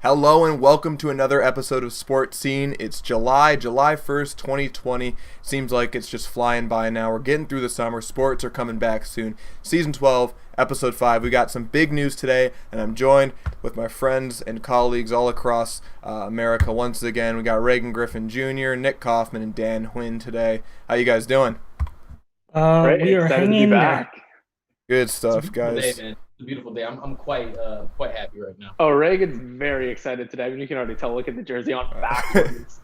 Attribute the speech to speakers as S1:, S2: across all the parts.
S1: Hello and welcome to another episode of Sports Scene. It's July 1st, 2020. Seems like it's just flying by now. We're getting through the summer. Sports are coming back soon. Season 12, Episode 5. We got some big news today, and I'm joined with my friends and colleagues all across America once again. We got Reagan Griffin Jr., Nick Kaufman, and Dan Huynh today. How you guys doing?
S2: Great.
S3: We are
S2: Excited to be
S3: hanging
S2: back.
S1: Good stuff, guys.
S4: Day, man. It's a beautiful day. I'm quite happy right now.
S2: Oh, Reagan's very excited today. I mean, you can already tell. Look at the jersey on backwards.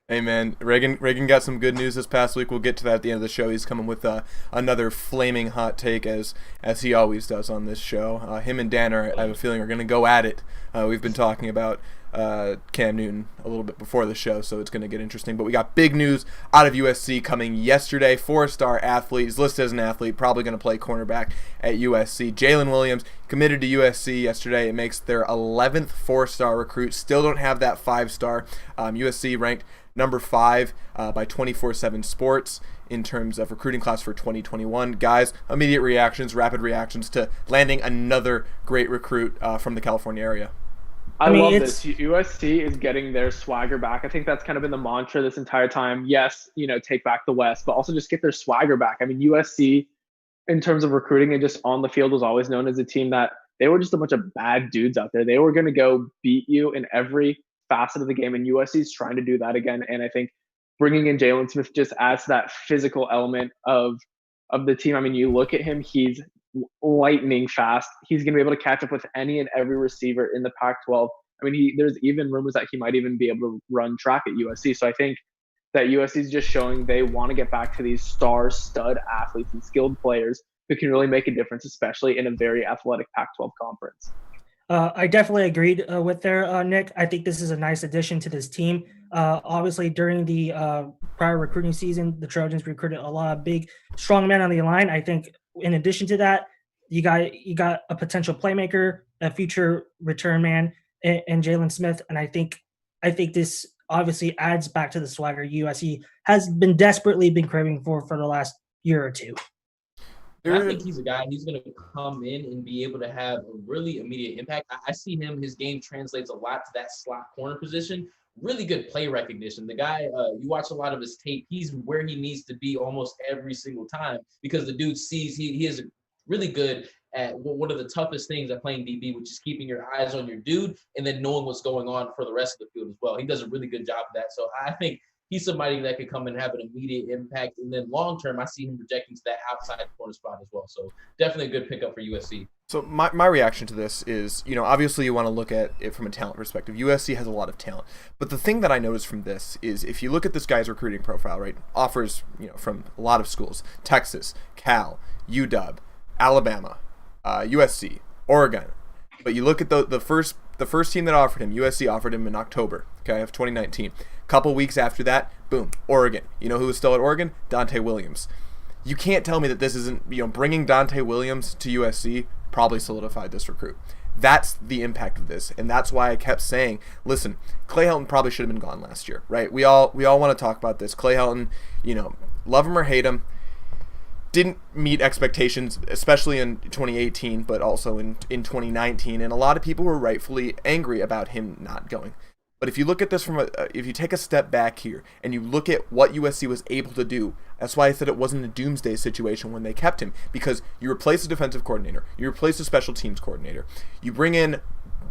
S1: Hey, man. Reagan got some good news this past week. We'll get to that at the end of the show. He's coming with another flaming hot take, as he always does on this show. Him and Dan I have a feeling, are going to go at it. We've been talking about Cam Newton a little bit before the show, so it's going to get interesting. But we got big news out of USC coming yesterday. 4-star athlete. He's listed as an athlete, probably going to play cornerback at USC. Jalen Williams committed to USC yesterday. It makes their 11th 4-star recruit. Still don't have that 5-star. USC ranked number 5 by 24/7 Sports in terms of recruiting class for 2021. Guys, immediate reactions, rapid reactions to landing another great recruit from the California area.
S2: I love this. USC is getting their swagger back. I think that's kind of been the mantra this entire time. Yes, take back the West, but also just get their swagger back. I mean, USC, in terms of recruiting and just on the field, was always known as a team that they were just a bunch of bad dudes out there. They were going to go beat you in every facet of the game, and USC is trying to do that again. And I think bringing in Jalen Smith just adds to that physical element of the team. I mean, you look at him, he's lightning fast. He's going to be able to catch up with any and every receiver in the Pac-12. I mean, there's even rumors that he might even be able to run track at USC. So I think that USC is just showing they want to get back to these star stud athletes and skilled players who can really make a difference, especially in a very athletic Pac-12 conference.
S3: I definitely agreed with there, Nick. I think this is a nice addition to this team. Obviously, during the prior recruiting season, the Trojans recruited a lot of big, strong men on the line. I think in addition to that, you got a potential playmaker, a future return man, and Jalen Smith. And I think this obviously adds back to the swagger USC has been desperately been craving for the last year or two.
S4: I think he's a guy, he's going to come in and be able to have a really immediate impact. I see him, his game translates a lot to that slot corner position. Really good play recognition. The guy, you watch a lot of his tape, he's where he needs to be almost every single time because the dude sees he is really good at one of the toughest things at playing DB, which is keeping your eyes on your dude and then knowing what's going on for the rest of the field as well. He does a really good job of that. So I think he's somebody that could come and have an immediate impact. And then long-term, I see him projecting to that outside corner spot as well. So definitely a good pickup for USC.
S1: So my reaction to this is, obviously you want to look at it from a talent perspective. USC has a lot of talent. But the thing that I noticed from this is if you look at this guy's recruiting profile, right, offers, from a lot of schools, Texas, Cal, UW, Alabama, USC, Oregon. But you look at the first team that offered him, USC offered him in October, of 2019. Couple weeks after that, boom, Oregon. You know who was still at Oregon? Dante Williams. You can't tell me that this isn't, bringing Dante Williams to USC probably solidified this recruit. That's the impact of this, and that's why I kept saying, listen, Clay Helton probably should have been gone last year, right? We all want to talk about this. Clay Helton, love him or hate him, didn't meet expectations, especially in 2018, but also in 2019, and a lot of people were rightfully angry about him not going. But if you look at this if you take a step back here and you look at what USC was able to do, that's why I said it wasn't a doomsday situation when they kept him, because you replace a defensive coordinator, you replace a special teams coordinator, you bring in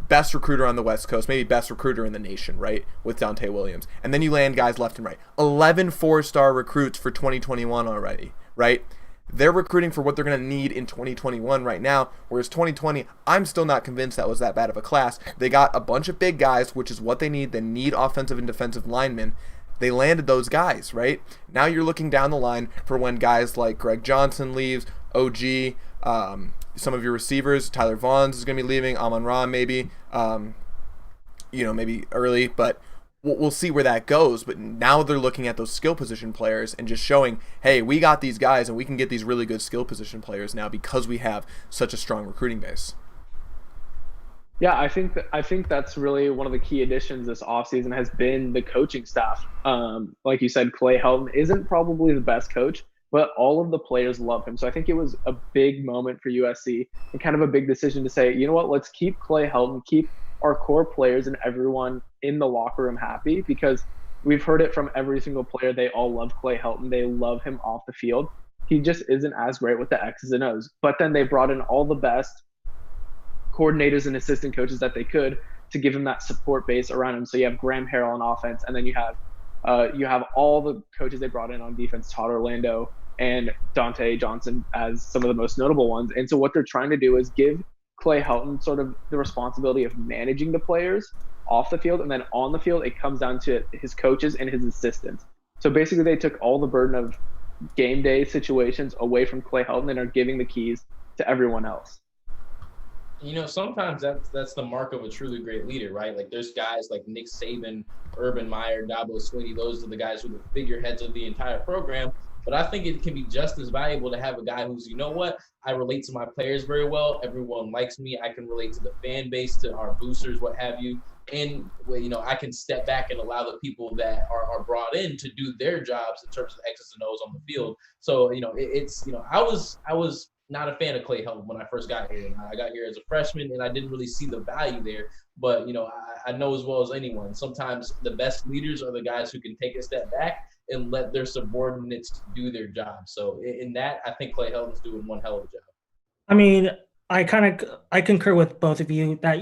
S1: best recruiter on the West Coast, maybe best recruiter in the nation, right, with Dante Williams, and then you land guys left and right. 11 4-star recruits for 2021 already, right? They're recruiting for what they're going to need in 2021 right now, whereas 2020, I'm still not convinced that was that bad of a class. They got a bunch of big guys, which is what they need. They need offensive and defensive linemen. They landed those guys, right? Now you're looking down the line for when guys like Greg Johnson leaves, OG, some of your receivers, Tyler Vaughns is going to be leaving, Amon-Ra maybe, maybe early, but we'll see where that goes. But now they're looking at those skill position players and just showing, hey, we got these guys and we can get these really good skill position players now because we have such a strong recruiting base.
S2: Yeah, I think that's really one of the key additions this offseason has been the coaching staff. Like you said, Clay Helton isn't probably the best coach, but all of the players love him. So I think it was a big moment for USC and kind of a big decision to say, you know what, let's keep Clay Helton, keep our core players and everyone in the locker room happy, because we've heard it from every single player. They all love Clay Helton. They love him off the field. He just isn't as great with the X's and O's. But then they brought in all the best coordinators and assistant coaches that they could to give him that support base around him. So you have Graham Harrell on offense, and then you have all the coaches they brought in on defense, Todd Orlando and Dante Johnson as some of the most notable ones. And so what they're trying to do is give Clay Helton sort of the responsibility of managing the players off the field, and then on the field it comes down to his coaches and his assistants. So basically they took all the burden of game day situations away from Clay Helton and are giving the keys to everyone else.
S4: Sometimes that's the mark of a truly great leader, right? Like there's guys like Nick Saban, Urban Meyer, Dabo Swinney. Those are the guys who are the figureheads of the entire program. But I think it can be just as valuable to have a guy who's, I relate to my players very well. Everyone likes me. I can relate to the fan base, to our boosters, what have you. And, I can step back and allow the people that are brought in to do their jobs in terms of X's and O's on the field. So, I was not a fan of Clay Helton when I first got here. And I got here as a freshman, and I didn't really see the value there. But, I know as well as anyone, sometimes the best leaders are the guys who can take a step back and let their subordinates do their job. So in that, I think Clay Helton's doing one hell of a job.
S3: I mean, I concur with both of you that,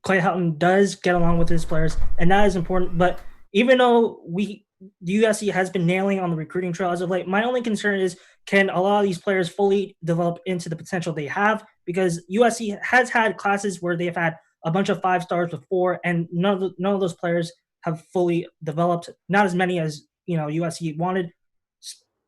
S3: Clay Helton does get along with his players, and that is important. But even though the USC has been nailing on the recruiting trail as of late, my only concern is, can a lot of these players fully develop into the potential they have? Because USC has had classes where they've had a bunch of 5 stars before, and none of those players have fully developed. Not as many as USC wanted.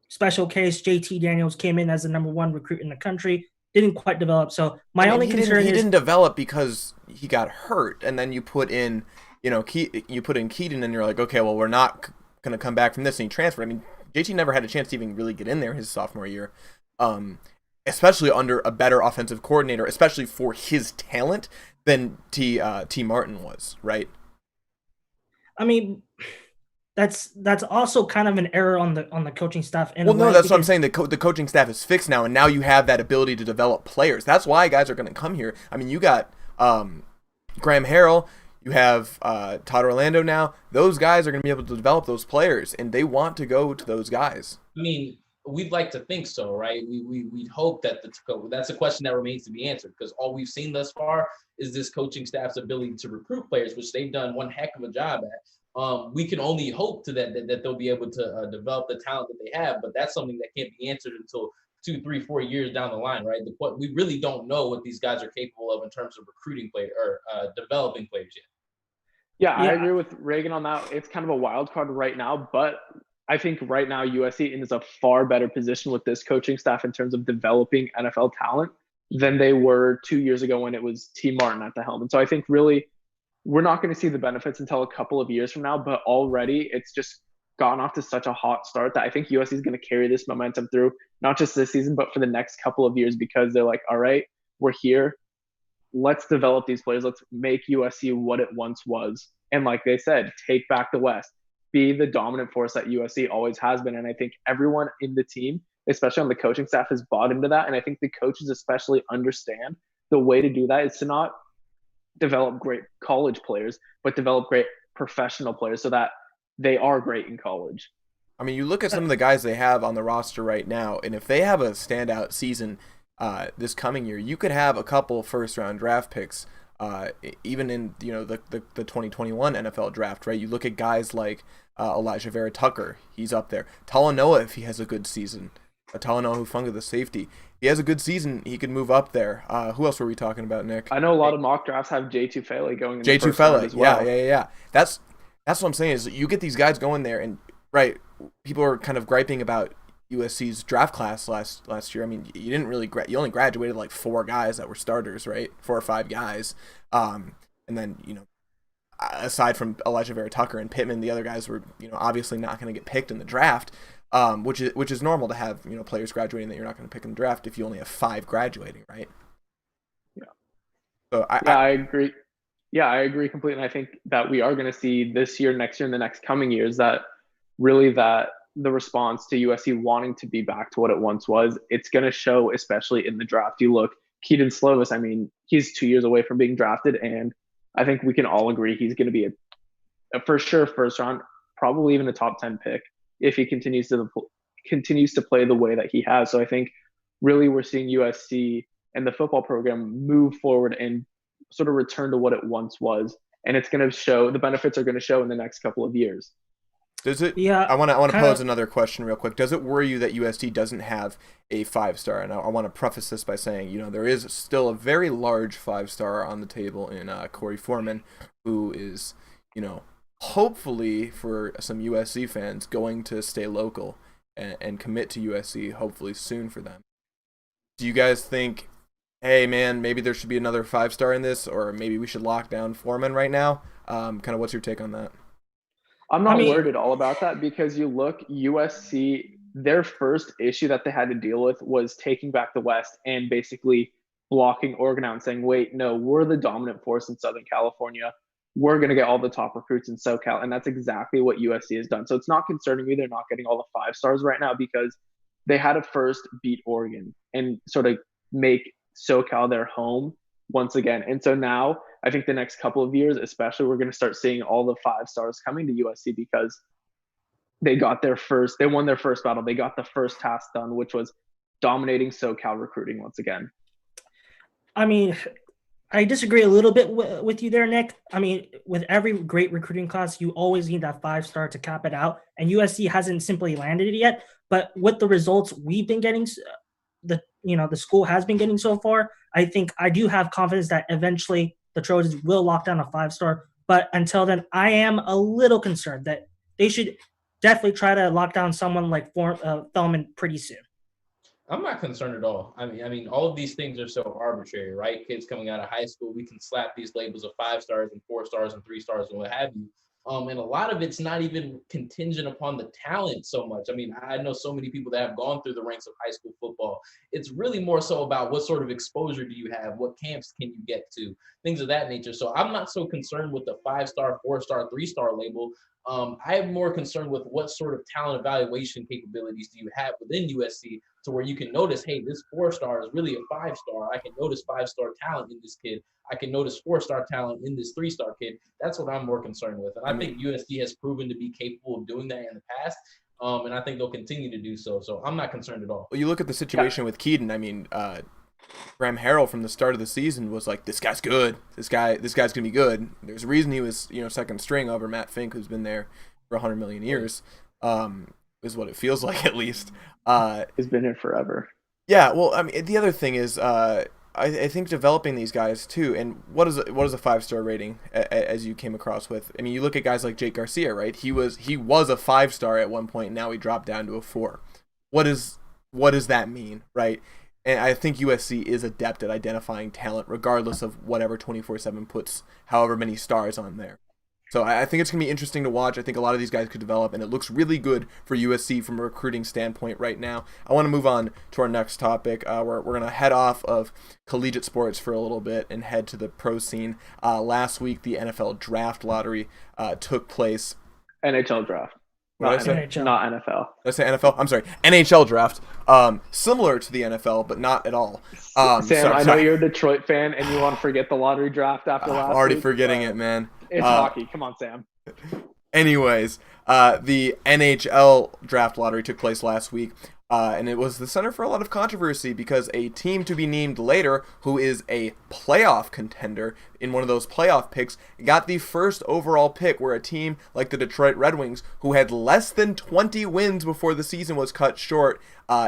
S3: Special case, JT Daniels came in as the number 1 recruit in the country, didn't quite develop. So my only concern is
S1: he didn't develop because he got hurt, and then you put in Keaton, and you're like, okay, well, we're not going to come back from this, and he transferred. I mean, JT never had a chance to even really get in there his sophomore year, especially under a better offensive coordinator, especially for his talent than T. Martin was, right?
S3: I mean, that's also kind of an error on the coaching staff.
S1: Well, no, that's what I'm saying. The coaching staff is fixed now, and now you have that ability to develop players. That's why guys are going to come here. I mean, you got Graham Harrell, you have Todd Orlando now. Those guys are going to be able to develop those players, and they want to go to those guys.
S4: I mean, we'd like to think so, right? We'd hope that that's a question that remains to be answered, because all we've seen thus far is this coaching staff's ability to recruit players, which they've done one heck of a job at. We can only hope that they'll be able to develop the talent that they have, but that's something that can't be answered until 2, 3, 4 years down the line, right? We really don't know what these guys are capable of in terms of recruiting players or developing players yet.
S2: Yeah, I agree with Reagan on that. It's kind of a wild card right now, but I think right now USC is a far better position with this coaching staff in terms of developing NFL talent than they were 2 years ago when it was T. Martin at the helm. And so I think really we're not going to see the benefits until a couple of years from now, but already it's just gotten off to such a hot start that I think USC is going to carry this momentum through, not just this season, but for the next couple of years, because they're like, all right, we're here. Let's develop these players. Let's make USC what it once was. And like they said, take back the West, be the dominant force that USC always has been. And I think everyone in the team, especially on the coaching staff, has bought into that. And I think the coaches especially understand the way to do that is to not develop great college players, but develop great professional players so that they are great in college.
S1: I mean, you look at some of the guys they have on the roster right now, and if they have a standout season this coming year, you could have a couple first-round draft picks, even in the 2021 NFL draft, right? You look at guys like Elijah Vera Tucker, he's up there. Talanoa, if he has a good season. Talanoa Hufanga, the safety. He has a good season, he could move up there. Who else were we talking about, Nick?
S2: I know a lot of mock drafts have Jay Tufele going in
S1: Jay
S2: the first round as well.
S1: Yeah. That's what I'm saying is you get these guys going there, and right, people are kind of griping about USC's draft class last year. I mean, you didn't really you only graduated like 4 guys that were starters, right? 4 or 5 guys, and then aside from Elijah Vera Tucker and Pittman, the other guys were obviously not going to get picked in the draft. Which is normal to have players graduating that you're not going to pick in the draft if you only have 5 graduating, right?
S2: Yeah.
S1: So
S2: I agree. Yeah, I agree completely. And I think that we are going to see this year, next year, and the next coming years that the response to USC wanting to be back to what it once was, it's going to show, especially in the draft. You look, Keaton Slovis, I mean, he's 2 years away from being drafted, and I think we can all agree he's going to be a for sure first round, probably even a top 10 pick if he continues to play the way that he has. So I think really we're seeing USC and the football program move forward and sort of return to what it once was. And it's going to show, the benefits are going to show in the next couple of years.
S1: Does it?
S3: Yeah.
S1: I want to pose another question real quick. Does it worry you that USC doesn't have a 5-star? And I want to preface this by saying, there is still a very large 5-star on the table in Corey Foreman, who is, hopefully for some USC fans going to stay local and commit to USC hopefully soon for them. Do you guys think hey man, maybe there should be another 5-star in this, or maybe we should lock down Foreman right now? Kind of what's your take on that?
S2: I'm not worried at all about that because you look, USC, their first issue that they had to deal with was taking back the West and basically blocking Oregon out and saying, wait, no, we're the dominant force in Southern California. We're going to get all the top recruits in SoCal. And that's exactly what USC has done. So it's not concerning me. They're not getting all the 5-stars right now because they had to first beat Oregon and sort of make SoCal their home once again. And so now I think the next couple of years, especially, we're going to start seeing all the 5-stars coming to USC because they won their first battle. They got the first task done, which was dominating SoCal recruiting once again.
S3: I mean, I disagree a little bit with you there, Nick. I mean, with every great recruiting class, you always need that 5-star to cap it out. And USC hasn't simply landed it yet. But with the results we've been getting, the school has been getting so far, I think I do have confidence that eventually the Trojans will lock down a 5-star. But until then, I am a little concerned that they should definitely try to lock down someone like Thelman pretty soon.
S4: I'm not concerned at all. I mean, all of these things are so arbitrary, right? Kids coming out of high school, we can slap these labels of 5-stars and 4-stars and 3-stars and what have you. And a lot of it's not even contingent upon the talent so much. I mean, I know so many people that have gone through the ranks of high school football. It's really more so about what sort of exposure do you have? What camps can you get to? Things of that nature. So I'm not so concerned with the 5-star, 4-star, 3-star label. I am more concerned with what sort of talent evaluation capabilities do you have within USC to where you can notice, hey, this 4-star is really a 5-star. I can notice 5-star talent in this kid. I can notice 4-star talent in this 3-star kid. That's what I'm more concerned with. And I think USC has proven to be capable of doing that in the past. And I think they'll continue to do so. So I'm not concerned at all.
S1: Well, you look at the situation with Keaton. I mean, Graham Harrell from the start of the season was like, this guy's good. This guy's going to be good. There's a reason he was, second string over Matt Fink, who's been there for 100 million years, is what it feels like at least.
S2: He's been here forever.
S1: Yeah, well, I mean, the other thing is, I think developing these guys too. And what is a 5-star rating as you came across with? I mean, you look at guys like Jake Garcia, right? He was a 5-star at one point. Now he dropped down to a 4. What does that mean, right? And I think USC is adept at identifying talent, regardless of whatever 24/7 puts however many stars on there. So I think it's going to be interesting to watch. I think a lot of these guys could develop, and it looks really good for USC from a recruiting standpoint right now. I want to move on to our next topic. We're going to head off of collegiate sports for a little bit and head to the pro scene. Last week, the NFL Draft Lottery took place.
S2: NHL Draft.
S1: What did I say?
S2: Not NFL.
S1: Did I say NFL? I'm sorry. NHL Draft. Similar to the NFL, but not at all.
S2: Sam, I know you're a Detroit fan, and you want to forget the lottery draft after last week.
S1: I'm already forgetting it, man.
S2: It's hockey. Come on, Sam.
S1: Anyways, the NHL Draft Lottery took place last week, and it was the center for a lot of controversy because a team to be named later, who is a playoff contender in one of those playoff picks, got the first overall pick, where a team like the Detroit Red Wings, who had less than 20 wins before the season was cut short,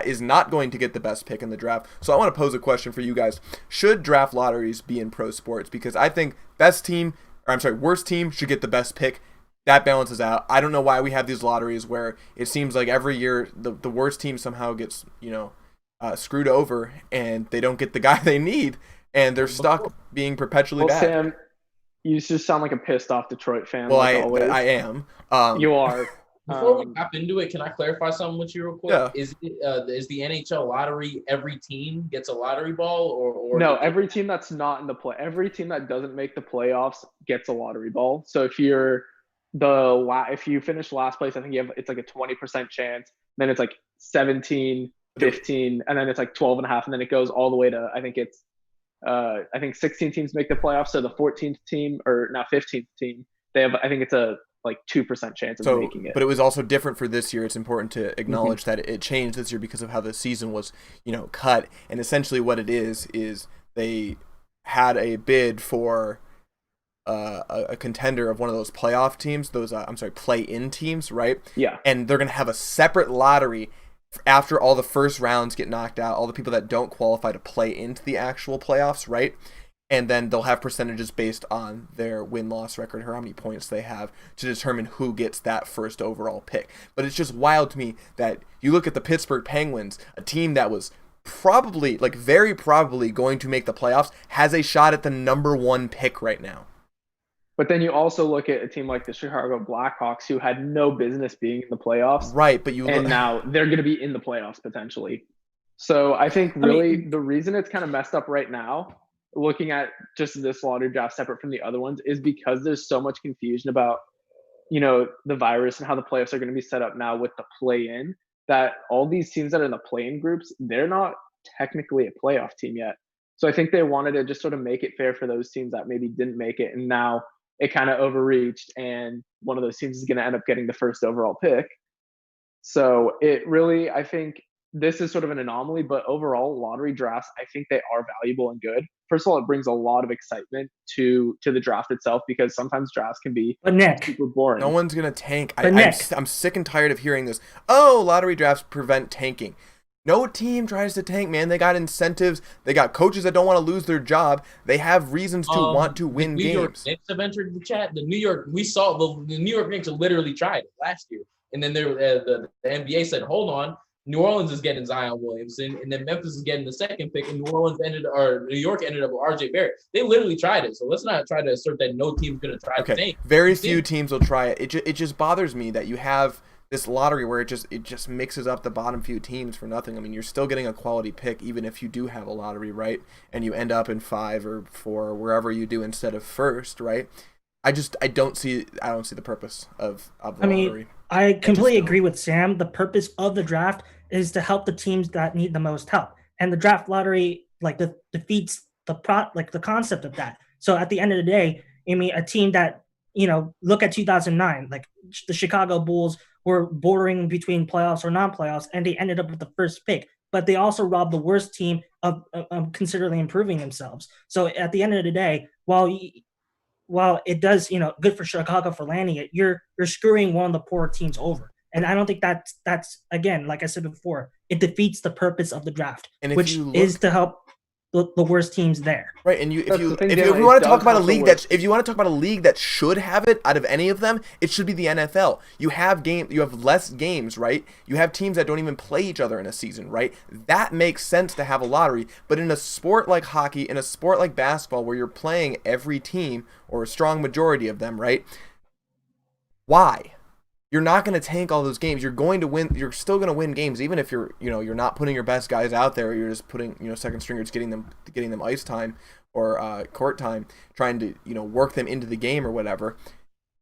S1: is not going to get the best pick in the draft. So I want to pose a question for you guys. Should draft lotteries be in pro sports? Because I think worst team should get the best pick. That balances out. I don't know why we have these lotteries where it seems like every year the worst team somehow gets, screwed over and they don't get the guy they need and they're stuck being perpetually bad.
S2: Sam, you just sound like a pissed off Detroit fan.
S1: Well, I am.
S2: You are.
S4: Before we hop into it, can I clarify something with you real quick?
S1: Yeah.
S4: Is the NHL lottery if team gets a lottery ball or
S2: no? Every team that's not in the every team that doesn't make the playoffs gets a lottery ball. So if you finish last place, I think it's like a 20% chance. Then it's like 17, 15, and then it's like 12 and a half, and then it goes all the way to I think 16 teams make the playoffs. So the 14th team or now 15th team, they have I think it's a like 2% chance of making it.
S1: But it was also different for this year. It's important to acknowledge that it changed this year because of how the season was, cut. And essentially what it is they had a bid for a contender of one of those playoff teams, those play-in teams, right?
S2: Yeah.
S1: And they're going to have a separate lottery after all the first rounds get knocked out, all the people that don't qualify to play into the actual playoffs, right? And then they'll have percentages based on their win-loss record or how many points they have to determine who gets that first overall pick. But it's just wild to me that you look at the Pittsburgh Penguins, a team that was probably, like very probably going to make the playoffs has a shot at the number 1 pick right now.
S2: But then you also look at a team like the Chicago Blackhawks, who had no business being in the playoffs.
S1: Right, but
S2: now they're going to be in the playoffs potentially. So I think really the reason it's kind of messed up right now, looking at just this lottery draft separate from the other ones, is because there's so much confusion about, the virus and how the playoffs are going to be set up now with the play-in, that all these teams that are in the play-in groups, they're not technically a playoff team yet. So I think they wanted to just sort of make it fair for those teams that maybe didn't make it, and now it kind of overreached, and one of those teams is going to end up getting the first overall pick. So it really, I think this is sort of an anomaly, but overall lottery drafts, I think they are valuable and good. First of all, it brings a lot of excitement to the draft itself, because sometimes drafts can be super boring.
S1: No one's going to tank. I'm sick and tired of hearing this. Oh, lottery drafts prevent tanking. No team tries to tank, man. They got incentives. They got coaches that don't want to lose their job. They have reasons to want to win games.
S4: New York Knicks have entered the chat. The New York Knicks literally tried it last year. And then the NBA said, hold on, New Orleans is getting Zion Williamson, and then Memphis is getting the second pick, and New York ended up with RJ Barrett. They literally tried it. So let's not try to assert that no team's going to try to tank.
S1: Very few teams will try it. It just bothers me that you have this lottery where it just mixes up the bottom few teams for nothing. I mean, you're still getting a quality pick even if you do have a lottery, right? And you end up in 5 or 4 or wherever you do instead of first, right? I don't see the purpose of the lottery.
S3: I completely agree with Sam. The purpose of the draft is to help the teams that need the most help, and the draft lottery defeats the concept of that. So at the end of the day, a team that look at 2009, like the Chicago Bulls were bordering between playoffs or non-playoffs, and they ended up with the first pick. But they also robbed the worst team of considerably improving themselves. So at the end of the day, while it does, good for Chicago for landing it, you're screwing one of the poor teams over. And I don't think that's again, like I said before, it defeats the purpose of the draft, which is to help the worst teams there.
S1: Right, and if you want to talk about a league that should have it out of any of them, it should be the NFL. You have less games, right? You have teams that don't even play each other in a season, right? That makes sense to have a lottery, but in a sport like hockey, in a sport like basketball, where you're playing every team or a strong majority of them, right? Why? You're not going to tank all those games. You're going to win. You're still going to win games, even if you're not putting your best guys out there. You're just putting second stringers, getting them ice time or court time, trying to work them into the game or whatever.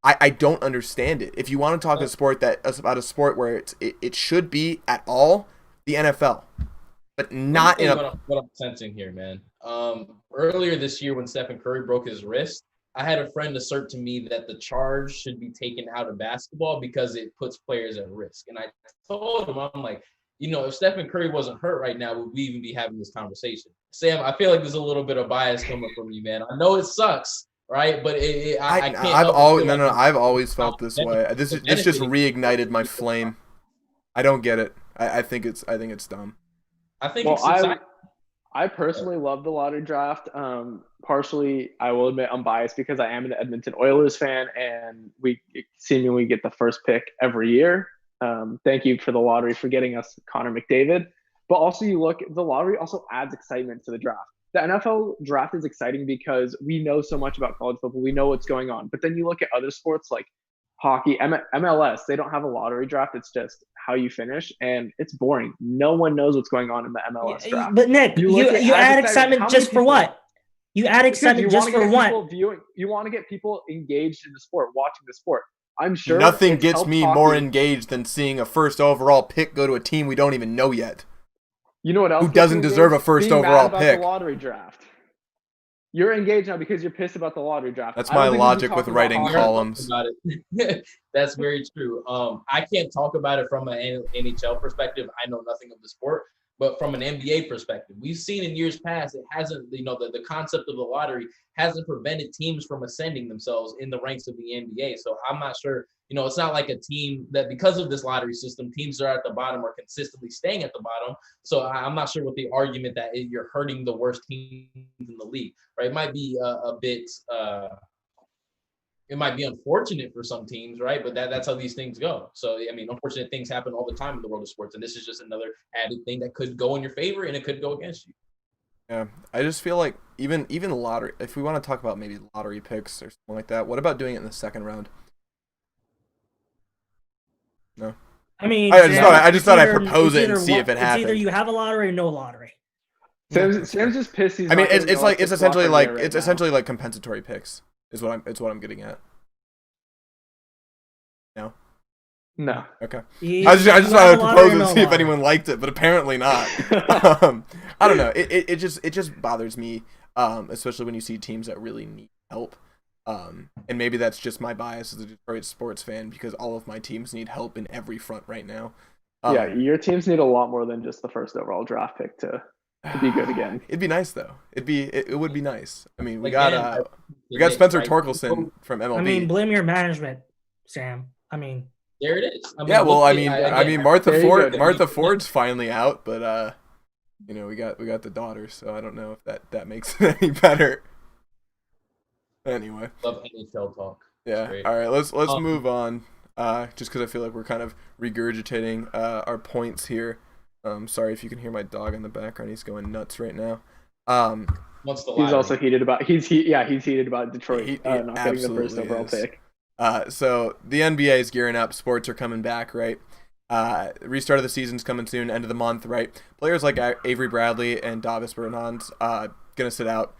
S1: I don't understand it. If you want to talk about a sport where it should be at all, the NFL, but not in
S4: what I'm sensing here, man. Earlier this year when Stephen Curry broke his wrist, I had a friend assert to me that the charge should be taken out of basketball because it puts players at risk. And I told him, I'm like, if Stephen Curry wasn't hurt right now, would we even be having this conversation? Sam, I feel like there's a little bit of bias coming from you, man. I know it sucks, right? But I can't.
S1: I've always felt this way. This just reignited my flame. I don't get it. I think it's dumb.
S4: I think it's exciting.
S2: I personally love the lottery draft. Partially, I will admit I'm biased because I am an Edmonton Oilers fan, and we seemingly get the first pick every year. Thank you for the lottery for getting us Connor McDavid. But also, the lottery also adds excitement to the draft. The NFL draft is exciting because we know so much about college football. We know what's going on. But then you look at other sports like hockey, MLS, they don't have a lottery draft. It's just how you finish, and it's boring. No one knows what's going on in the MLS draft.
S3: But Nick, you add excitement just for what? You add excitement just for what?
S2: You want to get people engaged in the sport, watching the sport. I'm sure
S1: nothing gets me more engaged than seeing a first overall pick go to a team we don't even know yet.
S2: You know what else?
S1: Who doesn't deserve a first overall pick?
S2: The lottery draft. You're engaged now because you're pissed about the lottery draft.
S1: That's my logic with writing columns.
S4: That's very true. I can't talk about it from an NHL perspective. I know nothing of the sport. But from an NBA perspective, we've seen in years past, it hasn't, the concept of the lottery hasn't prevented teams from ascending themselves in the ranks of the NBA. So I'm not sure, it's not like a team that because of this lottery system, teams that are at the bottom are consistently staying at the bottom. So I'm not sure what the argument that you're hurting the worst teams in the league, right? It might be a bit it might be unfortunate for some teams, right? But that's how these things go. So, I mean, unfortunate things happen all the time in the world of sports. And this is just another added thing that could go in your favor and it could go against you.
S1: Yeah, I just feel like even lottery. If we want to talk about maybe lottery picks or something like that, what about doing it in the second round? No.
S3: I mean,
S1: I just thought I'd propose it and see if it
S3: It's
S1: happens.
S3: either you have a lottery or no lottery.
S2: Sam's just pissed. He's
S1: I mean, it's essentially like
S2: essentially
S1: like compensatory picks is what I'm getting at. No. Okay. I just thought I'd propose it and see if anyone liked it, but apparently not. I don't know. It just bothers me, especially when you see teams that really need help. And maybe that's just my bias as a Detroit sports fan because all of my teams need help in every front right now.
S2: Yeah, your teams need a lot more than just the first overall draft pick to be good again.
S1: It'd be nice though. It would be nice. I mean, we got Spencer Torkelson from MLB.
S3: I mean, blame your management, Sam. I mean,
S4: there it is.
S1: I mean, Martha Ford's finally out, but we got the daughter, so I don't know if that makes it any better. Anyway,
S4: love NHL talk.
S1: Yeah. All right, let's move on. Just because I feel like we're kind of regurgitating our points here. Sorry if you can hear my dog in the background. He's going nuts right now.
S2: He's also heated about he's heated about Detroit not getting the first overall pick.
S1: So the NBA is gearing up. Sports are coming back, right? Restart of the season's coming soon, end of the month, right? Players like Avery Bradley and Davis Bertans gonna sit out.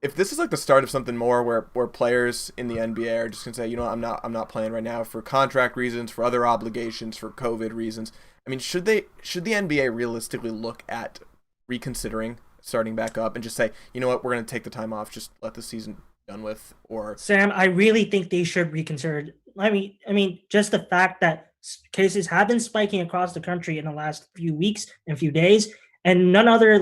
S1: If this is like the start of something more where players in the NBA are just gonna say, I'm not playing right now for contract reasons, for other obligations, for COVID reasons. I mean, should the NBA realistically look at reconsidering starting back up and just say, you know what, we're gonna take the time off, just let the season be done with? Or
S3: Sam, I really think they should reconsider. I mean, just the fact that cases have been spiking across the country in the last few weeks and few days, and none other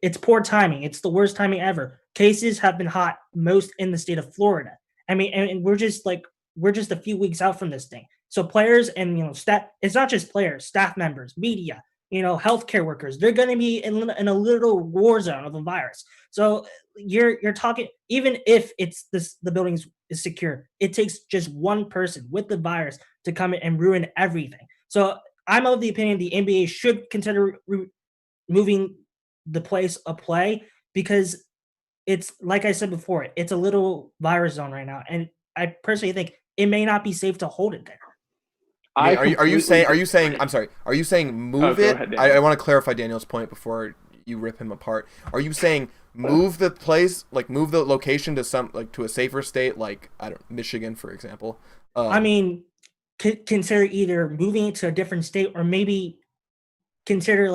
S3: it's poor timing. It's the worst timing ever. Cases have been hot most in the state of Florida. I mean, and we're just a few weeks out from this thing. So players and staff, it's not just players, staff members, media, healthcare workers, they're going to be in a little war zone of the virus. So you're talking, even if the building is secure, it takes just one person with the virus to come in and ruin everything. So I'm of the opinion the NBA should consider moving the place of play because it's, like I said before, it's a little virus zone right now, and I personally think it may not be safe to hold it there.
S1: Are you saying? I'm sorry. Are you saying move it?
S2: Ahead,
S1: I want to clarify Daniel's point before you rip him apart. Are you saying move the place, move the location to to a safer state, like Michigan, for example?
S3: I mean, consider either moving it to a different state or maybe consider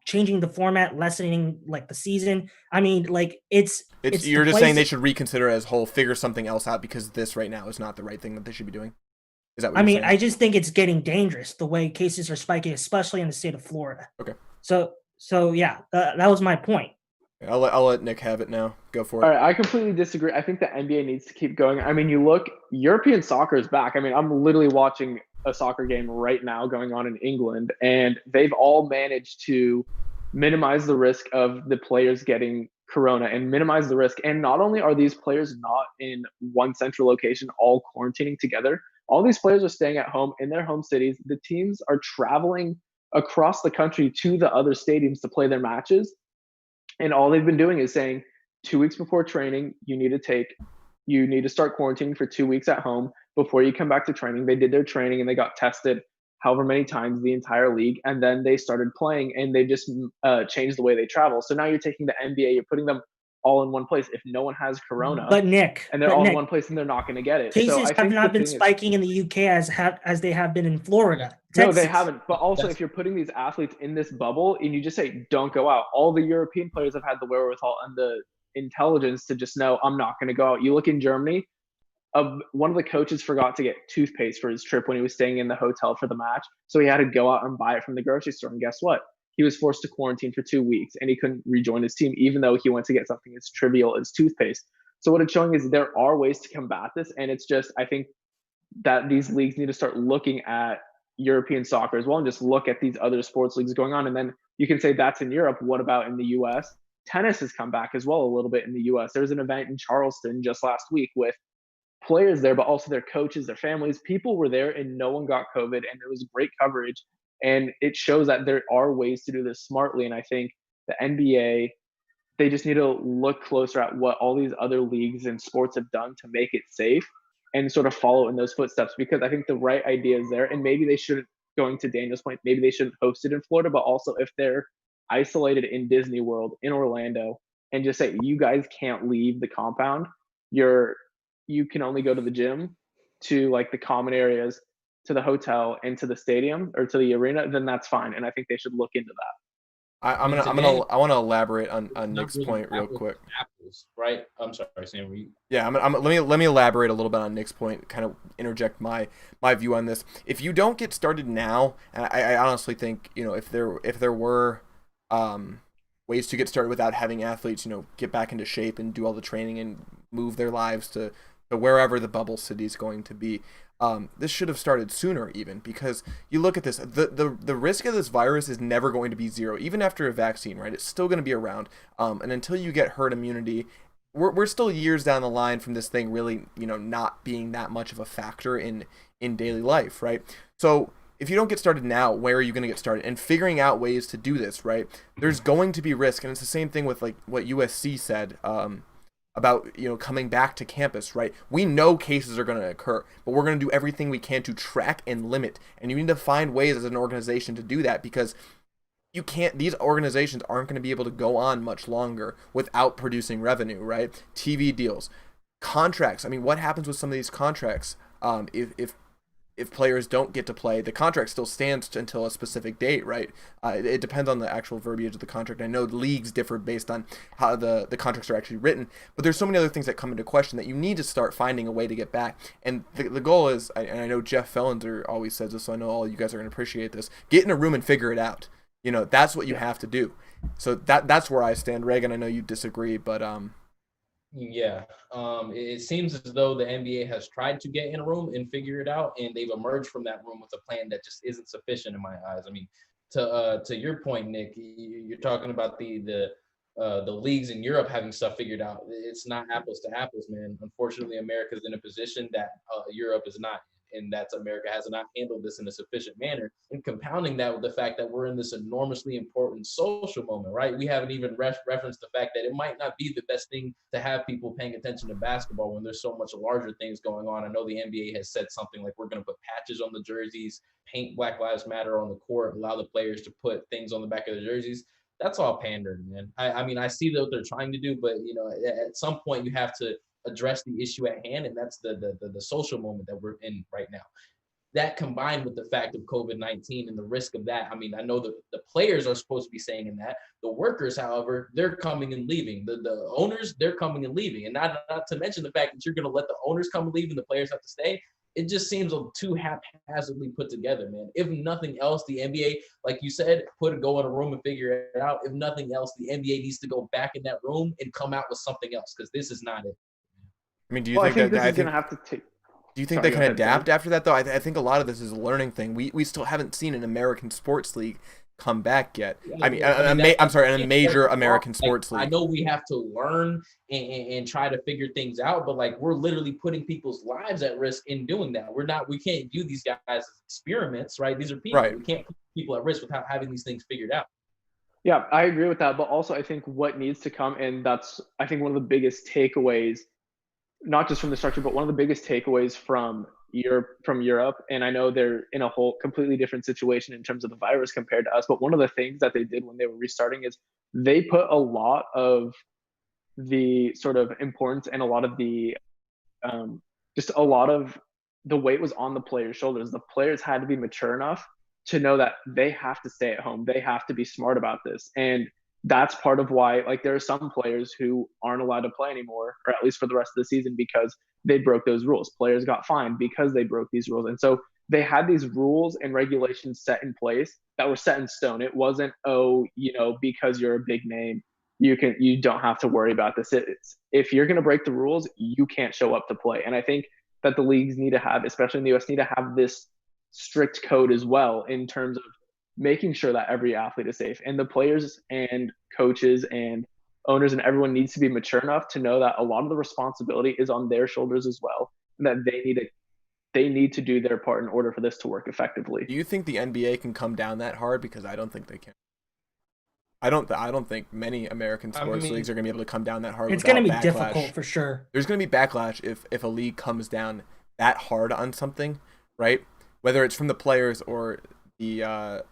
S3: changing the format, lessening the season. I mean, it's
S1: you're just saying they should reconsider as whole, figure something else out because this right now is not the right thing that they should be doing. Is that what you're saying?
S3: I just think it's getting dangerous the way cases are spiking, especially in the state of Florida.
S1: Okay.
S3: So yeah, that was my point.
S1: I'll let Nick have it now. Go for it.
S2: All right, I completely disagree. I think the NBA needs to keep going. I mean, you look, European soccer is back. I mean, I'm literally watching a soccer game right now going on in England, and they've all managed to minimize the risk of the players getting corona and minimize the risk. And not only are these players not in one central location, all quarantining together, all these players are staying at home in their home cities. The teams are traveling across the country to the other stadiums to play their matches. And all they've been doing is saying 2 weeks before training, you need to start quarantining for 2 weeks at home before you come back to training. They did their training and they got tested however many times, the entire league, and then they started playing and they just changed the way they travel. So now you're taking the NBA, you're putting them all in one place. If no one has corona, and they're all in one place, and they're not going to get it.
S3: Cases have not been spiking in the UK as they have been in Florida. Texas.
S2: No, they haven't. But also, if you're putting these athletes in this bubble and you just say, don't go out, all the European players have had the wherewithal and the intelligence to just know, I'm not going to go out. You look in Germany, one of the coaches forgot to get toothpaste for his trip when he was staying in the hotel for the match. So he had to go out and buy it from the grocery store. And guess what? He was forced to quarantine for 2 weeks and he couldn't rejoin his team, even though he went to get something as trivial as toothpaste. So what it's showing is there are ways to combat this. And it's just, I think that these leagues need to start looking at European soccer as well and just look at these other sports leagues going on. And then you can say that's in Europe. What about in the US? Tennis has come back as well a little bit in the US. There's an event in Charleston just last week with players there, but also their coaches, their families. People were there and no one got COVID, and there was great coverage. And it shows that there are ways to do this smartly. And I think the NBA, they just need to look closer at what all these other leagues and sports have done to make it safe and sort of follow in those footsteps, because I think the right idea is there. And maybe they shouldn't, going to Daniel's point, maybe they shouldn't host it in Florida, but also if they're isolated in Disney World in Orlando and just say, you guys can't leave the compound, you can only go to the gym, to like the common areas, to the hotel, and to the stadium or to the arena, then that's fine. And I think they should look into that.
S1: I want to elaborate on Nick's
S4: really
S1: point real quick.
S4: Apples, right? I'm sorry, Sam.
S1: Yeah, let me elaborate a little bit on Nick's point. Kind of interject my view on this. If you don't get started now, and I honestly think, you know, if there were ways to get started without having athletes, you know, get back into shape and do all the training and move their lives to wherever the bubble city is going to be. This should have started sooner, even, because you look at this, the risk of this virus is never going to be zero, even after a vaccine, right? It's still going to be around, and until you get herd immunity, we're still years down the line from this thing really, you know, not being that much of a factor in daily life, right? So if you don't get started now, where are you going to get started? And figuring out ways to do this, right? There's going to be risk, and it's the same thing with like what USC said, about, you know, coming back to campus, right? We know cases are going to occur, but we're going to do everything we can to track and limit. And you need to find ways as an organization to do that, because you can't, these organizations aren't going to be able to go on much longer without producing revenue, right? TV deals, contracts. I mean, what happens with some of these contracts? If players don't get to play, the contract still stands until a specific date, right? It depends on the actual verbiage of the contract. I know leagues differ based on how the contracts are actually written, but there's so many other things that come into question that you need to start finding a way to get back. And the goal is, and I know Jeff Fellenser always says this, so I know all you guys are going to appreciate this, get in a room and figure it out. You know, that's what you have to do. So that's where I stand. Reagan, I know you disagree, but
S4: Yeah, it seems as though the NBA has tried to get in a room and figure it out, and they've emerged from that room with a plan that just isn't sufficient in my eyes. I mean, to your point, Nick, you're talking about the leagues in Europe having stuff figured out. It's not apples to apples, man. Unfortunately, America's in a position that Europe is not, and that's America has not handled this in a sufficient manner. And compounding that with the fact that we're in this enormously important social moment, right? We haven't even referenced the fact that it might not be the best thing to have people paying attention to basketball when there's so much larger things going on. I know the NBA has said something like, we're going to put patches on the jerseys, paint Black Lives Matter on the court, allow the players to put things on the back of the jerseys. That's all pandering, man. I mean, I see what they're trying to do, but, you know, at some point you have to address the issue at hand, and that's the social moment that we're in right now. That combined with the fact of COVID-19 and the risk of that, I mean, I know the players are supposed to be saying in that. The workers, however, they're coming and leaving. The owners, they're coming and leaving. And not to mention the fact that you're going to let the owners come and leave and the players have to stay. It just seems too haphazardly put together, man. If nothing else, the NBA, like you said, go in a room and figure it out. If nothing else, the NBA needs to go back in that room and come out with something else, because this is not it.
S1: I mean, do you think that
S2: this is going to have to take?
S1: Do you think they can adapt after that, though? I think a lot of this is a learning thing. We still haven't seen an American sports league come back yet. I mean, a major American sports league.
S4: I know we have to learn and try to figure things out, but like, we're literally putting people's lives at risk in doing that. We can't view these guys as experiments, right? These are people. Right. We can't put people at risk without having these things figured out.
S2: Yeah, I agree with that. But also, I think what needs to come, and that's, I think, one of the biggest takeaways, not just from the structure, but one of the biggest takeaways from Europe. And I know they're in a whole completely different situation in terms of the virus compared to us. But one of the things that they did when they were restarting is they put a lot of the sort of importance and a lot of the just a lot of the weight was on the players' shoulders. The players had to be mature enough to know that they have to stay at home. They have to be smart about this. And that's part of why, like, there are some players who aren't allowed to play anymore, or at least for the rest of the season, because they broke those rules. Players got fined because they broke these rules. And so they had these rules and regulations set in place that were set in stone. It wasn't, because you're a big name, you don't have to worry about this. If you're going to break the rules, you can't show up to play. And I think that the leagues need to have, especially in the US, need to have this strict code as well, in terms of making sure that every athlete is safe, and the players and coaches and owners and everyone needs to be mature enough to know that a lot of the responsibility is on their shoulders as well. that they need to do their part in order for this to work effectively.
S1: Do you think the NBA can come down that hard? Because I don't think they can. I don't think many American sports leagues are going to be able to come down that hard.
S3: It's going to be
S1: backlash.
S3: difficult for sure.
S1: There's going to be backlash if a league comes down that hard on something, right? Whether it's from the players or the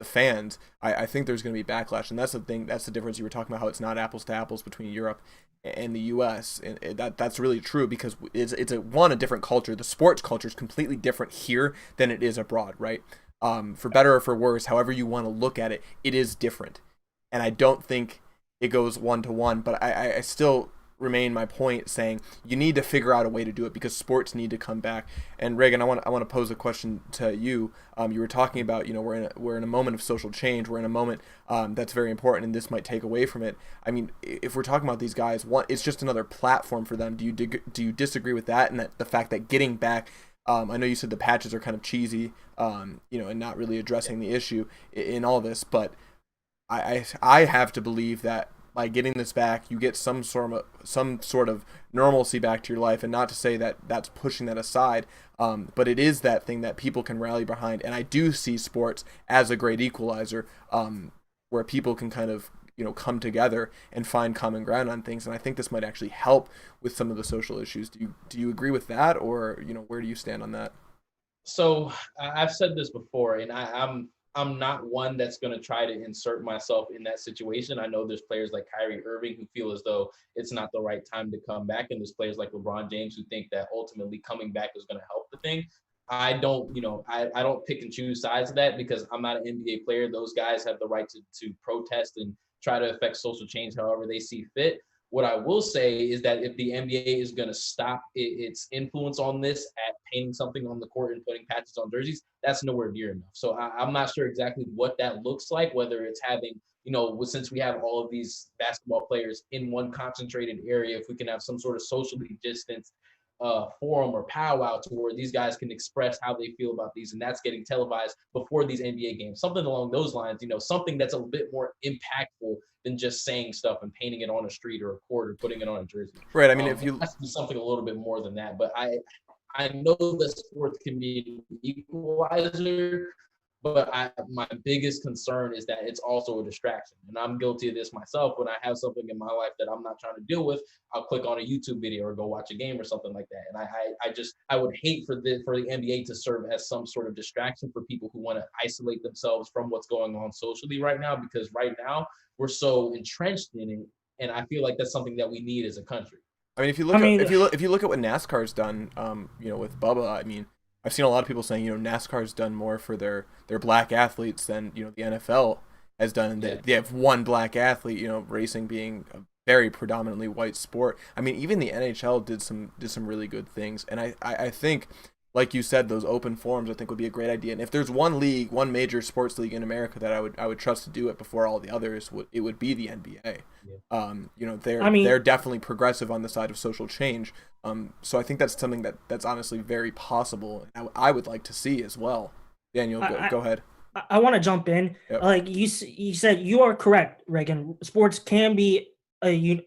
S1: fans. I think there's going to be backlash, and that's the thing. That's the difference. You were talking about how it's not apples to apples between Europe and the U.S. and that's really true, because it's a different culture. The sports culture is completely different here than it is abroad, right? For better or for worse, however you want to look at it, it is different. And I don't think it goes 1-to-1, but I still remain my point saying you need to figure out a way to do it, because sports need to come back. And Reagan, I want to pose a question to you. You were talking about, we're in a moment of social change. We're in a moment that's very important, and this might take away from it. I mean, if we're talking about these guys, it's just another platform for them. Do you disagree with that, and that the fact that getting back, I know you said the patches are kind of cheesy, and not really addressing the issue in all this, but I have to believe that by getting this back, you get some sort of normalcy back to your life, and not to say that that's pushing that aside, but it is that thing that people can rally behind, and I do see sports as a great equalizer, where people can kind of come together and find common ground on things, and I think this might actually help with some of the social issues. Do you agree with that, or where do you stand on that?
S4: So I've said this before, and I'm not one that's going to try to insert myself in that situation. I know there's players like Kyrie Irving who feel as though it's not the right time to come back, and there's players like LeBron James who think that ultimately coming back is going to help the thing. I don't pick and choose sides of that, because I'm not an NBA player. Those guys have the right to protest and try to affect social change however they see fit. What I will say is that if the NBA is going to stop its influence on this at painting something on the court and putting patches on jerseys, that's nowhere near enough. So I'm not sure exactly what that looks like, whether it's having, since we have all of these basketball players in one concentrated area, if we can have some sort of socially distanced forum or powwow to where these guys can express how they feel about these, and that's getting televised before these NBA games, something along those lines, something that's a bit more impactful than just saying stuff and painting it on a street or a court or putting it on a jersey.
S1: Right. I mean, if you
S4: has to be something a little bit more than that, but I know that sports can be an equalizer, but my biggest concern is that it's also a distraction. And I'm guilty of this myself. When I have something in my life that I'm not trying to deal with, I'll click on a YouTube video or go watch a game or something like that. And I would hate for the NBA to serve as some sort of distraction for people who want to isolate themselves from what's going on socially right now, because right now we're so entrenched in it. And I feel like that's something that we need as a country.
S1: I mean, if you look at what NASCAR's done, with Bubba, I mean, I've seen a lot of people saying, NASCAR's done more for their black athletes than, the NFL has done. Yeah. They have one black athlete, racing being a very predominantly white sport. I mean, even the NHL did some really good things. And I think, like you said, those open forums I think would be a great idea. And if there's one major sports league in America that I would trust to do it before all the others, it would be the NBA. Yeah. They're definitely progressive on the side of social change. So I think that's something that's honestly very possible. And I would like to see as well. Daniel, go ahead.
S3: I want to jump in. Yep. Like you said, you are correct, Reagan. Sports can be an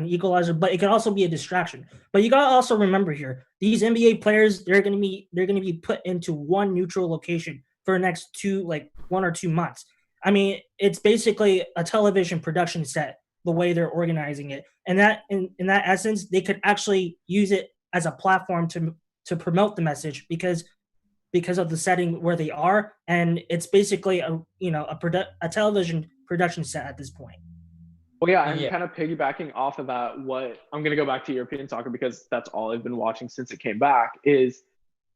S3: equalizer, but it can also be a distraction. But you gotta also remember here, these NBA players, they're gonna be put into one neutral location for the next 1 or 2 months. I mean, it's basically a television production set, the way they're organizing it. And that in that essence, they could actually use it as a platform to promote the message because of the setting where they are, and it's basically a television production set at this point.
S2: Well, yeah, I'm kind of piggybacking off of that. What I'm going to go back to European soccer, because that's all I've been watching since it came back, is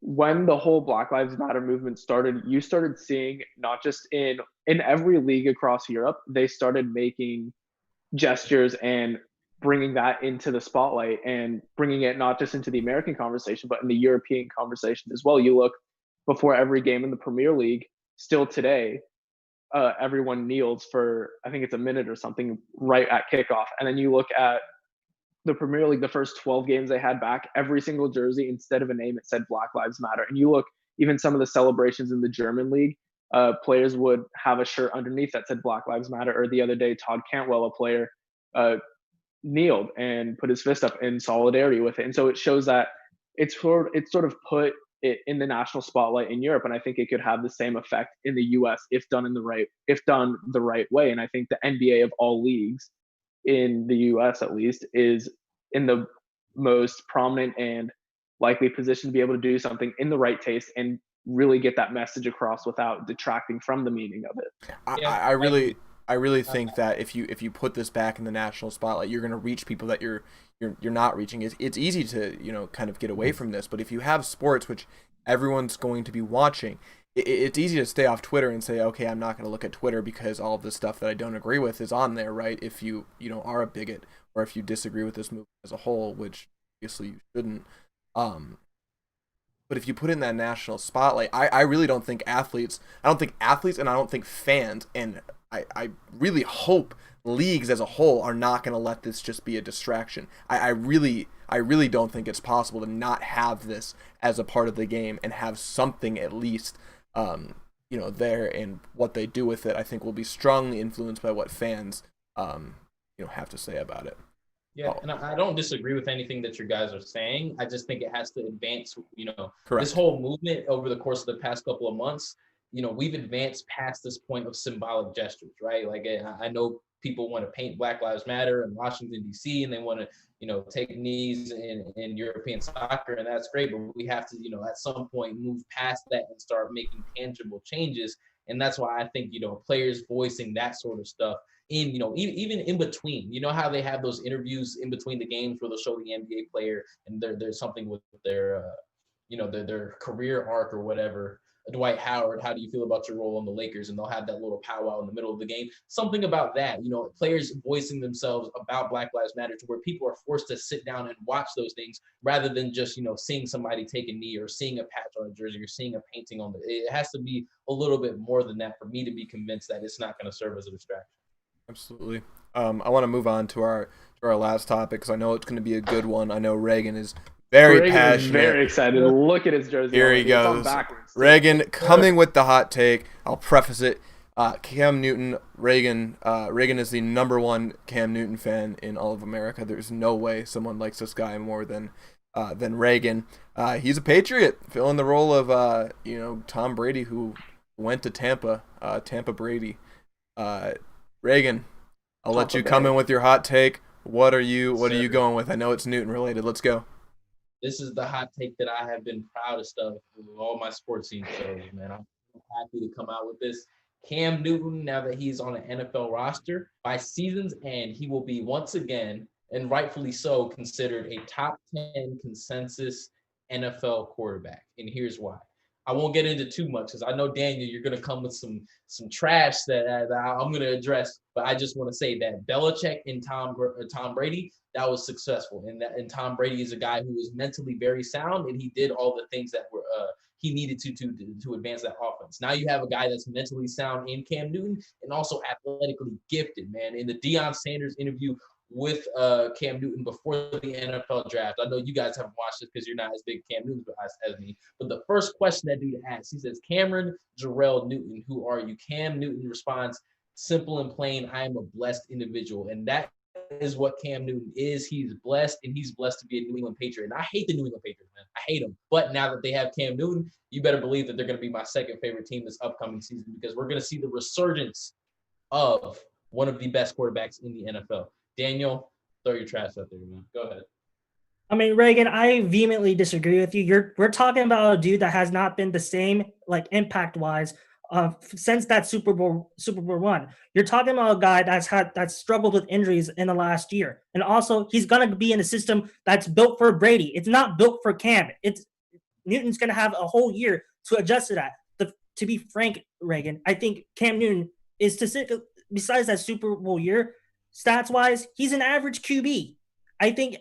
S2: when the whole Black Lives Matter movement started, you started seeing not just in every league across Europe, they started making gestures and bringing that into the spotlight and bringing it not just into the American conversation, but in the European conversation as well. You look before every game in the Premier League, still today, everyone kneels for, I think it's a minute or something, right at kickoff. And then you look at the Premier League, the first 12 games they had back, every single jersey, instead of a name, it said Black Lives Matter. And you look, even some of the celebrations in the German league, players would have a shirt underneath that said Black Lives Matter. Or the other day, Todd Cantwell, a player, kneeled and put his fist up in solidarity with it. And so it shows that it's sort of put it in the national spotlight in Europe, and I think it could have the same effect in the US if done the right way. And I think the NBA of all leagues in the US at least is in the most prominent and likely position to be able to do something in the right taste and really get that message across without detracting from the meaning of it.
S1: I really think that if you put this back in the national spotlight, you're going to reach people that you're not reaching. It's easy to kind of get away from this, but if you have sports which everyone's going to be watching, it's easy to stay off Twitter and say, okay, I'm not going to look at Twitter because all of the stuff that I don't agree with is on there, right? If you are a bigot or if you disagree with this movement as a whole, which obviously you shouldn't. But if you put it in that national spotlight, I really don't think athletes, and I don't think fans, and I really hope leagues as a whole are not going to let this just be a distraction. I really don't think it's possible to not have this as a part of the game and have something at least, there, and what they do with it, I think will be strongly influenced by what fans, have to say about it.
S4: Yeah, and I don't disagree with anything that you guys are saying. I just think it has to advance,
S1: Correct.
S4: This whole movement over the course of the past couple of months, we've advanced past this point of symbolic gestures, right? Like I know people want to paint Black Lives Matter in Washington, D.C., and they want to, take knees in European soccer, and that's great, but we have to, at some point move past that and start making tangible changes. And that's why I think, players voicing that sort of stuff in, even in between, how they have those interviews in between the games where they'll show the NBA player and there's something with their, their career arc or whatever. Dwight Howard, how do you feel about your role on the Lakers? And they'll have that little powwow in the middle of the game. Something about that, players voicing themselves about Black Lives Matter to where people are forced to sit down and watch those things rather than just, seeing somebody take a knee or seeing a patch on a jersey or seeing a painting on it has to be a little bit more than that for me to be convinced that it's not going to serve as a distraction.
S1: Absolutely. I want to move on to our last topic because I know it's going to be a good one. I know Reagan is very passionate.
S2: Very excited. Look at his jersey.
S1: Here he goes. Reagan coming with the hot take. I'll preface it. Cam Newton. Reagan is the number one Cam Newton fan in all of America. There's no way someone likes this guy more than Reagan. He's a Patriot, filling the role of Tom Brady, who went to Tampa. Tampa Brady. Reagan, I'll let you come in with your hot take. What are you going with? I know it's Newton related. Let's go.
S4: This is the hot take that I have been proudest of all my sports scene shows, man. I'm happy to come out with this. Cam Newton, now that he's on an NFL roster, by season's end, he will be once again, and rightfully so, considered a top 10 consensus NFL quarterback. And here's why. I won't get into too much because I know, Daniel, you're going to come with some trash that I'm going to address. But I just want to say that Belichick and Tom Brady, that was successful. And Tom Brady is a guy who is mentally very sound, and he did all the things that were he needed to advance that offense. Now you have a guy that's mentally sound in Cam Newton and also athletically gifted, man. In the Deion Sanders interview with Cam Newton before the NFL draft. I know you guys haven't watched it because you're not as big Cam Newton as me. But the first question that dude asks, he says, Cameron Jarrell Newton, who are you? Cam Newton responds, simple and plain, I am a blessed individual. And that is what Cam Newton is. He's blessed, and he's blessed to be a New England Patriot. And I hate the New England Patriots, man. I hate them. But now that they have Cam Newton, you better believe that they're going to be my second favorite team this upcoming season because we're going to see the resurgence of one of the best quarterbacks in the NFL. Daniel, throw your trash out there, man. Go ahead.
S3: I mean, Reagan, I vehemently disagree with you. We're talking about a dude that has not been the same, like impact-wise, since that Super Bowl run. You're talking about a guy that's struggled with injuries in the last year, and also he's gonna be in a system that's built for Brady. It's not built for Cam. Newton's gonna have a whole year to adjust to that. To be frank, Reagan, I think Cam Newton is besides that Super Bowl year. Stats-wise, he's an average QB. I think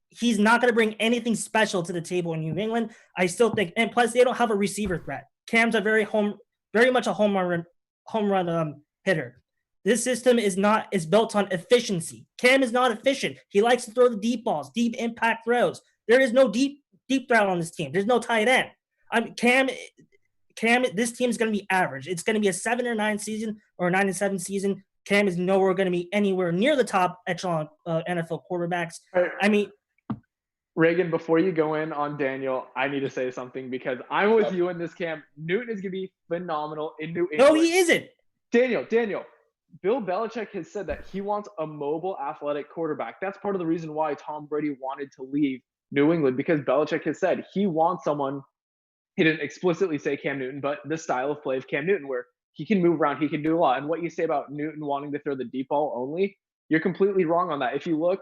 S3: he's not going to bring anything special to the table in New England. I still think, and plus they don't have a receiver threat. Cam's a very much a home run hitter. This system is built on efficiency. Cam is not efficient. He likes to throw the deep balls, deep impact throws. There is no deep threat on this team. There's no tight end. Cam, this team is going to be average. It's going to be a 7-9 season or a 9-7 season. Cam is nowhere going to be anywhere near the top echelon NFL quarterbacks.
S2: Right.
S3: I mean,
S2: Reagan, before you go in on Daniel, I need to say something because I'm with you in this camp. Newton is going to be phenomenal in New England.
S3: No, he isn't.
S2: Daniel, Bill Belichick has said that he wants a mobile, athletic quarterback. That's part of the reason why Tom Brady wanted to leave New England, because Belichick has said he wants someone, he didn't explicitly say Cam Newton, but the style of play of Cam Newton, where he can move around, he can do a lot. And what you say about Newton wanting to throw the deep ball only, you're completely wrong on that. If you look,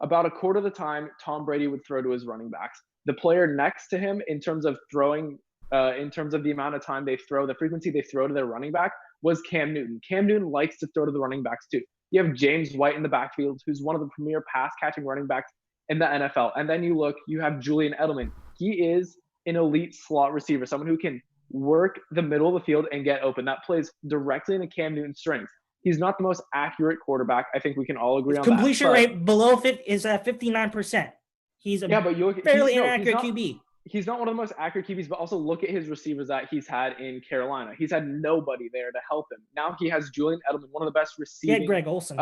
S2: about a quarter of the time, Tom Brady would throw to his running backs. The player next to him, in terms of throwing, in terms of the amount of time they throw, the frequency they throw to their running back, was Cam Newton. Cam Newton likes to throw to the running backs too. You have James White in the backfield, who's one of the premier pass-catching running backs in the NFL. And then you have Julian Edelman. He is an elite slot receiver, someone who can work the middle of the field and get open. That plays directly into Cam Newton's strengths. He's not the most accurate quarterback. I think we can all agree on that.
S3: Completion rate below 50 is at 59%. He's a fairly inaccurate QB.
S2: He's not one of the most accurate QBs, but also look at his receivers that he's had in Carolina. He's had nobody there to help him. Now he has Julian Edelman, one of the best receiving.
S3: Yeah, Greg Olsen.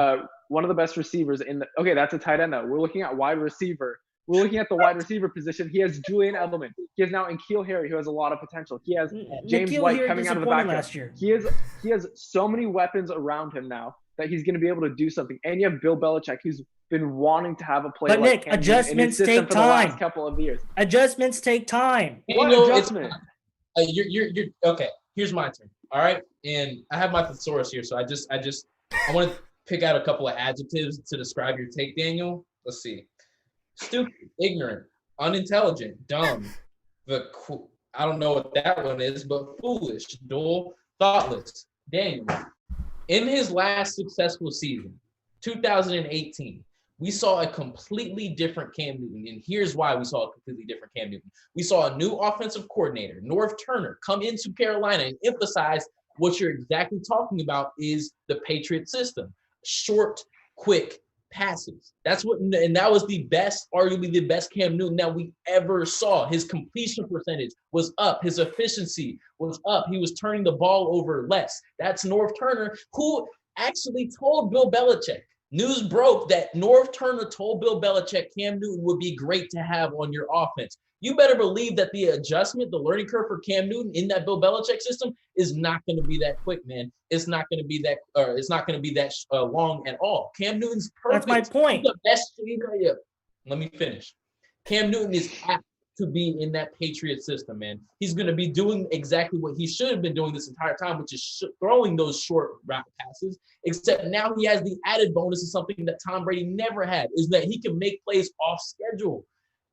S2: One of the best receivers in the. Okay, that's a tight end though. We're looking at wide receiver. We're looking at the wide receiver position. He has Julian Edelman. He has now N'Keal Harry, who has a lot of potential. He has James White coming out of the backfield. He has so many weapons around him now that he's going to be able to do something. And you have Bill Belichick, who's been wanting to have a player.
S3: But Nick, adjustments take time. For the last couple of years. Adjustments take time.
S2: What adjustment?
S4: You're okay. Here's my turn. All right, and I have my thesaurus here, so I want to pick out a couple of adjectives to describe your take, Daniel. Let's see. Stupid, ignorant, unintelligent, dumb. I don't know what that one is, but foolish, dull, thoughtless. Daniel, in his last successful season, 2018, we saw a completely different Cam Newton, and here's why we saw a completely different Cam Newton. We saw a new offensive coordinator, Norv Turner, come into Carolina and emphasize what you're exactly talking about is the Patriot system. Short, quick passes. That was arguably the best Cam Newton that we ever saw. His completion percentage was up. His efficiency was up. He was turning the ball over less. That's Norv Turner, who actually told Bill Belichick. News broke that Norv Turner told Bill Belichick Cam Newton would be great to have on your offense. You better believe that the adjustment, the learning curve for Cam Newton in that Bill Belichick system is not going to be that quick, man. It's not going to be that long at all. Cam Newton's perfect.
S3: That's my point.
S4: The best. Let me finish. Cam Newton is apt to be in that Patriot system, man. He's going to be doing exactly what he should have been doing this entire time, which is throwing those short route passes, except now he has the added bonus of something that Tom Brady never had, is that he can make plays off schedule.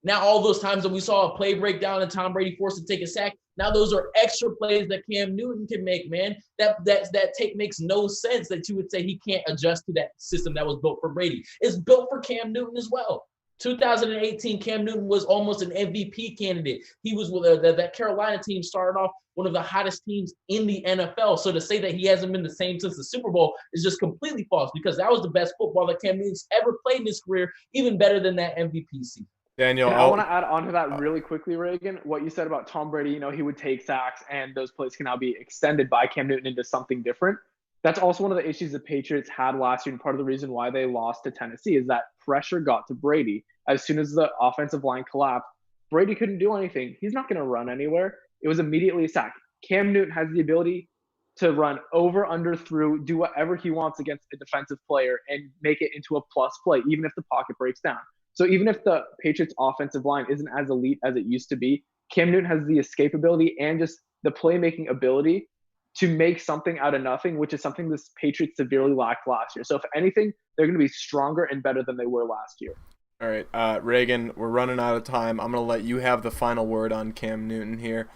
S4: Now, all those times that we saw a play breakdown and Tom Brady forced to take a sack, now those are extra plays that Cam Newton can make, man. That take makes no sense that you would say he can't adjust to that system that was built for Brady. It's built for Cam Newton as well. 2018, Cam Newton was almost an MVP candidate. He was with that Carolina team started off one of the hottest teams in the NFL. So to say that he hasn't been the same since the Super Bowl is just completely false, because that was the best football that Cam Newton's ever played in his career, even better than that MVP season.
S1: Daniel,
S2: I want to add on to that really quickly, Reagan. What you said about Tom Brady, he would take sacks and those plays can now be extended by Cam Newton into something different. That's also one of the issues the Patriots had last year, and part of the reason why they lost to Tennessee is that pressure got to Brady. As soon as the offensive line collapsed, Brady couldn't do anything. He's not going to run anywhere. It was immediately a sack. Cam Newton has the ability to run over, under, through, do whatever he wants against a defensive player and make it into a plus play, even if the pocket breaks down. So even if the Patriots offensive line isn't as elite as it used to be, Cam Newton has the escapability and just the playmaking ability to make something out of nothing, which is something this Patriots severely lacked last year. So if anything, they're going to be stronger and better than they were last year.
S1: All right, Reagan, we're running out of time. I'm going to let you have the final word on Cam Newton here.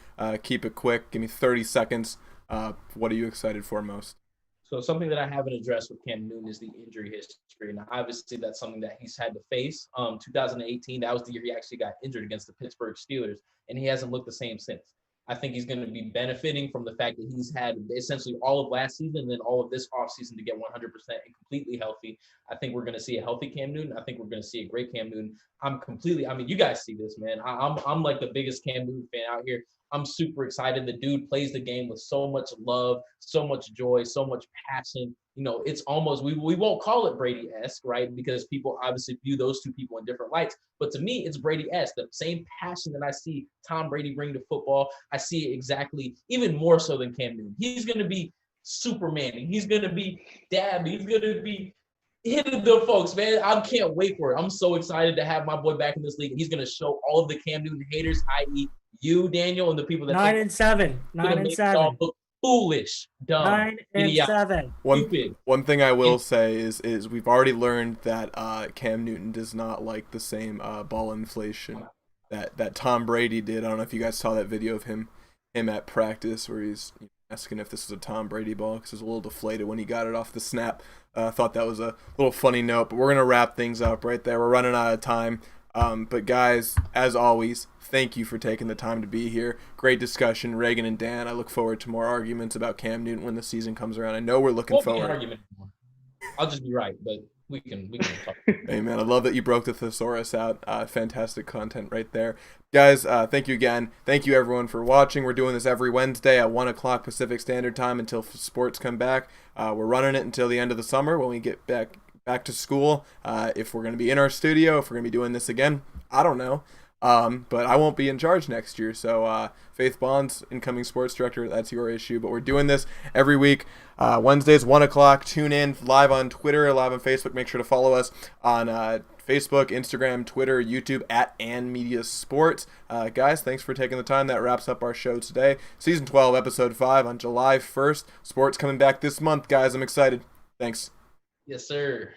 S1: Keep it quick. Give me 30 seconds. What are you excited for most?
S4: So something that I haven't addressed with Cam Newton is the injury history. Now, obviously, that's something that he's had to face. 2018, that was the year he actually got injured against the Pittsburgh Steelers, and he hasn't looked the same since. I think he's going to be benefiting from the fact that he's had essentially all of last season and then all of this offseason to get 100% and completely healthy. I think we're going to see a healthy Cam Newton. I think we're going to see a great Cam Newton. You guys see this, man. I'm like the biggest Cam Newton fan out here. I'm super excited. The dude plays the game with so much love, so much joy, so much passion. it's almost, we won't call it Brady-esque, right? Because people obviously view those two people in different lights. But to me, it's Brady-esque. The same passion that I see Tom Brady bring to football, I see it exactly, even more so than Cam Newton. He's going to be Superman. He's going to be dabbing. He's going to be hitting the folks, man. I can't wait for it. I'm so excited to have my boy back in this league. And he's going to show all of the Cam Newton haters, i.e. you, Daniel, and the people that
S3: 9-7. 9-7.
S4: Look foolish, dumb,
S3: 9-7.
S1: One thing I will say is we've already learned that Cam Newton does not like the same ball inflation that Tom Brady did. I don't know if you guys saw that video of him at practice where he's asking if this is a Tom Brady ball because it was a little deflated when he got it off the snap. I thought that was a little funny note, but we're going to wrap things up right there. We're running out of time. But guys, as always, thank you for taking the time to be here. Great discussion, Reagan and Dan. I look forward to more arguments about Cam Newton when the season comes around. I know we're looking forward.
S4: Argument. I'll just be right, but we can talk.
S1: Hey man, I love that you broke the thesaurus out. Fantastic content right there. Guys, thank you again. Thank you everyone for watching. We're doing this every Wednesday at 1 o'clock Pacific Standard Time until sports come back. We're running it until the end of the summer when we get back to school. If we're going to be in our studio, if we're going to be doing this again, I don't know. But I won't be in charge next year. So Faith Bonds, incoming sports director, that's your issue. But we're doing this every week. Wednesdays, 1 o'clock. Tune in live on Twitter, live on Facebook. Make sure to follow us on Facebook, Instagram, Twitter, YouTube at And Media Sports. Guys, thanks for taking the time. That wraps up our show today. Season 12, Episode 5 on July 1st. Sports coming back this month, guys. I'm excited. Thanks.
S4: Yes, sir.